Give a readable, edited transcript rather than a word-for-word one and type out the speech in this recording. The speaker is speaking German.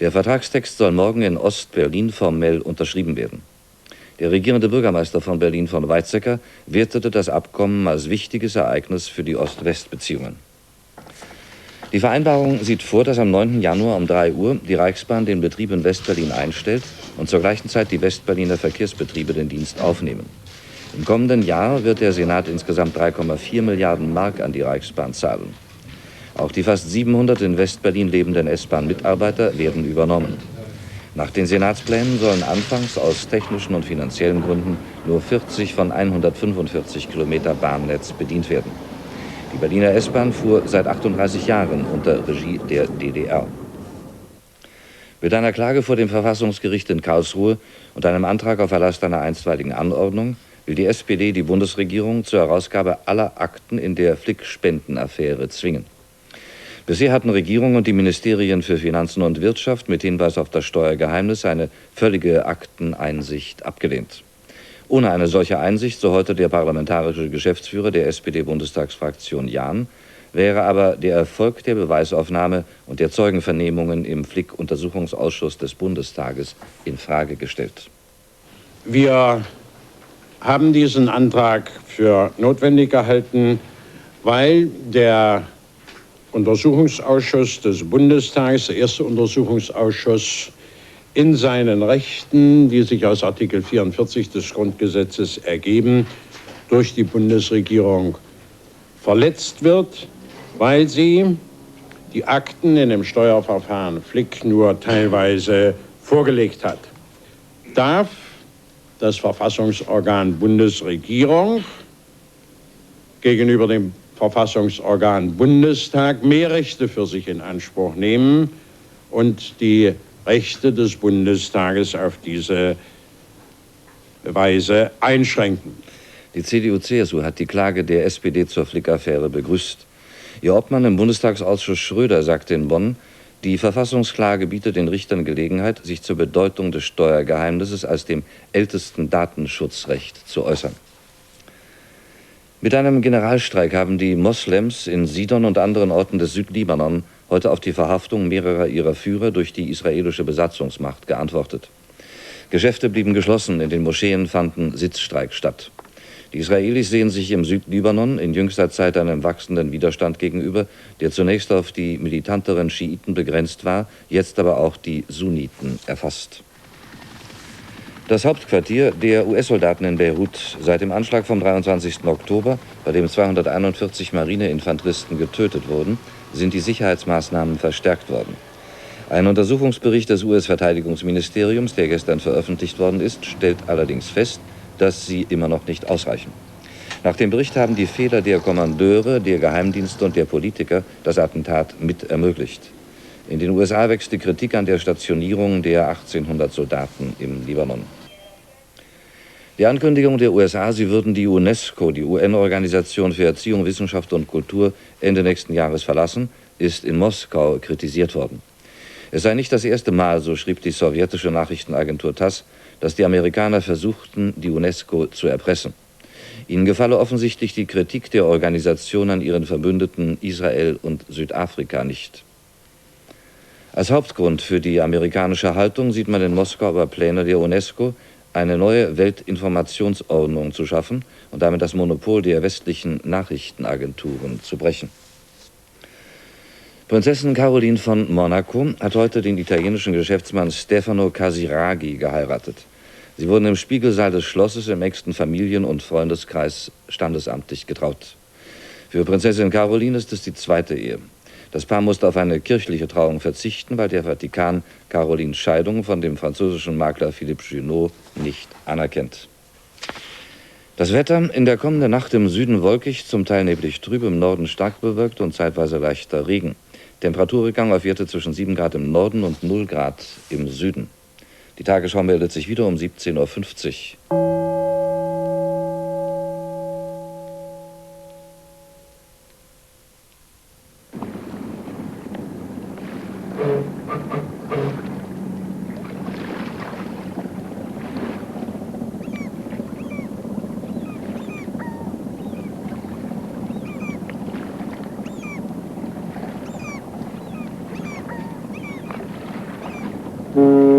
Der Vertragstext soll morgen in Ost-Berlin formell unterschrieben werden. Der regierende Bürgermeister von Berlin von Weizsäcker wertete das Abkommen als wichtiges Ereignis für die Ost-West-Beziehungen. Die Vereinbarung sieht vor, dass am 9. Januar um 3 Uhr die Reichsbahn den Betrieb in West-Berlin einstellt und zur gleichen Zeit die West-Berliner Verkehrsbetriebe den Dienst aufnehmen. Im kommenden Jahr wird der Senat insgesamt 3,4 Milliarden Mark an die Reichsbahn zahlen. Auch die fast 700 in West-Berlin lebenden S-Bahn-Mitarbeiter werden übernommen. Nach den Senatsplänen sollen anfangs aus technischen und finanziellen Gründen nur 40 von 145 Kilometer Bahnnetz bedient werden. Die Berliner S-Bahn fuhr seit 38 Jahren unter Regie der DDR. Mit einer Klage vor dem Verfassungsgericht in Karlsruhe und einem Antrag auf Erlass einer einstweiligen Anordnung will die SPD die Bundesregierung zur Herausgabe aller Akten in der Flick-Spenden-Affäre zwingen. Bisher hatten Regierung und die Ministerien für Finanzen und Wirtschaft mit Hinweis auf das Steuergeheimnis eine völlige Akteneinsicht abgelehnt. Ohne eine solche Einsicht, so heute der parlamentarische Geschäftsführer der SPD-Bundestagsfraktion Jahn, wäre aber der Erfolg der Beweisaufnahme und der Zeugenvernehmungen im Flick-Untersuchungsausschuss des Bundestages in Frage gestellt. Wir haben diesen Antrag für notwendig gehalten, weil der Untersuchungsausschuss des Bundestages, der erste Untersuchungsausschuss, in seinen Rechten, die sich aus Artikel 44 des Grundgesetzes ergeben, durch die Bundesregierung verletzt wird, weil sie die Akten in dem Steuerverfahren Flick nur teilweise vorgelegt hat. Darf das Verfassungsorgan Bundesregierung gegenüber dem Verfassungsorgan Bundestag mehr Rechte für sich in Anspruch nehmen und die Rechte des Bundestages auf diese Weise einschränken. Die CDU-CSU hat die Klage der SPD zur Flick-Affäre begrüßt. Ihr Obmann im Bundestagsausschuss Schröder sagte in Bonn, die Verfassungsklage bietet den Richtern Gelegenheit, sich zur Bedeutung des Steuergeheimnisses als dem ältesten Datenschutzrecht zu äußern. Mit einem Generalstreik haben die Moslems in Sidon und anderen Orten des Südlibanon heute auf die Verhaftung mehrerer ihrer Führer durch die israelische Besatzungsmacht geantwortet. Geschäfte blieben geschlossen, in den Moscheen fanden Sitzstreik statt. Die Israelis sehen sich im Südlibanon in jüngster Zeit einem wachsenden Widerstand gegenüber, der zunächst auf die militanteren Schiiten begrenzt war, jetzt aber auch die Sunniten erfasst. Das Hauptquartier der US-Soldaten in Beirut, seit dem Anschlag vom 23. Oktober, bei dem 241 Marineinfanteristen getötet wurden, sind die Sicherheitsmaßnahmen verstärkt worden. Ein Untersuchungsbericht des US-Verteidigungsministeriums, der gestern veröffentlicht worden ist, stellt allerdings fest, dass sie immer noch nicht ausreichen. Nach dem Bericht haben die Fehler der Kommandeure, der Geheimdienste und der Politiker das Attentat mit ermöglicht. In den USA wächst die Kritik an der Stationierung der 1800 Soldaten im Libanon. Die Ankündigung der USA, sie würden die UNESCO, die UN-Organisation für Erziehung, Wissenschaft und Kultur, Ende nächsten Jahres verlassen, ist in Moskau kritisiert worden. Es sei nicht das erste Mal, so schrieb die sowjetische Nachrichtenagentur TASS, dass die Amerikaner versuchten, die UNESCO zu erpressen. Ihnen gefalle offensichtlich die Kritik der Organisation an ihren Verbündeten Israel und Südafrika nicht. Als Hauptgrund für die amerikanische Haltung sieht man in Moskau aber Pläne der UNESCO, eine neue Weltinformationsordnung zu schaffen und damit das Monopol der westlichen Nachrichtenagenturen zu brechen. Prinzessin Caroline von Monaco hat heute den italienischen Geschäftsmann Stefano Casiraghi geheiratet. Sie wurden im Spiegelsaal des Schlosses im engsten Familien- und Freundeskreis standesamtlich getraut. Für Prinzessin Caroline ist es die zweite Ehe. Das Paar musste auf eine kirchliche Trauung verzichten, weil der Vatikan Carolines Scheidung von dem französischen Makler Philippe Junot nicht anerkennt. Das Wetter: in der kommenden Nacht im Süden wolkig, zum Teil neblig trüb, im Norden stark bewölkt und zeitweise leichter Regen. Temperaturrückgang auf Werte zwischen 7 Grad im Norden und 0 Grad im Süden. Die Tagesschau meldet sich wieder um 17:50 Uhr. Musik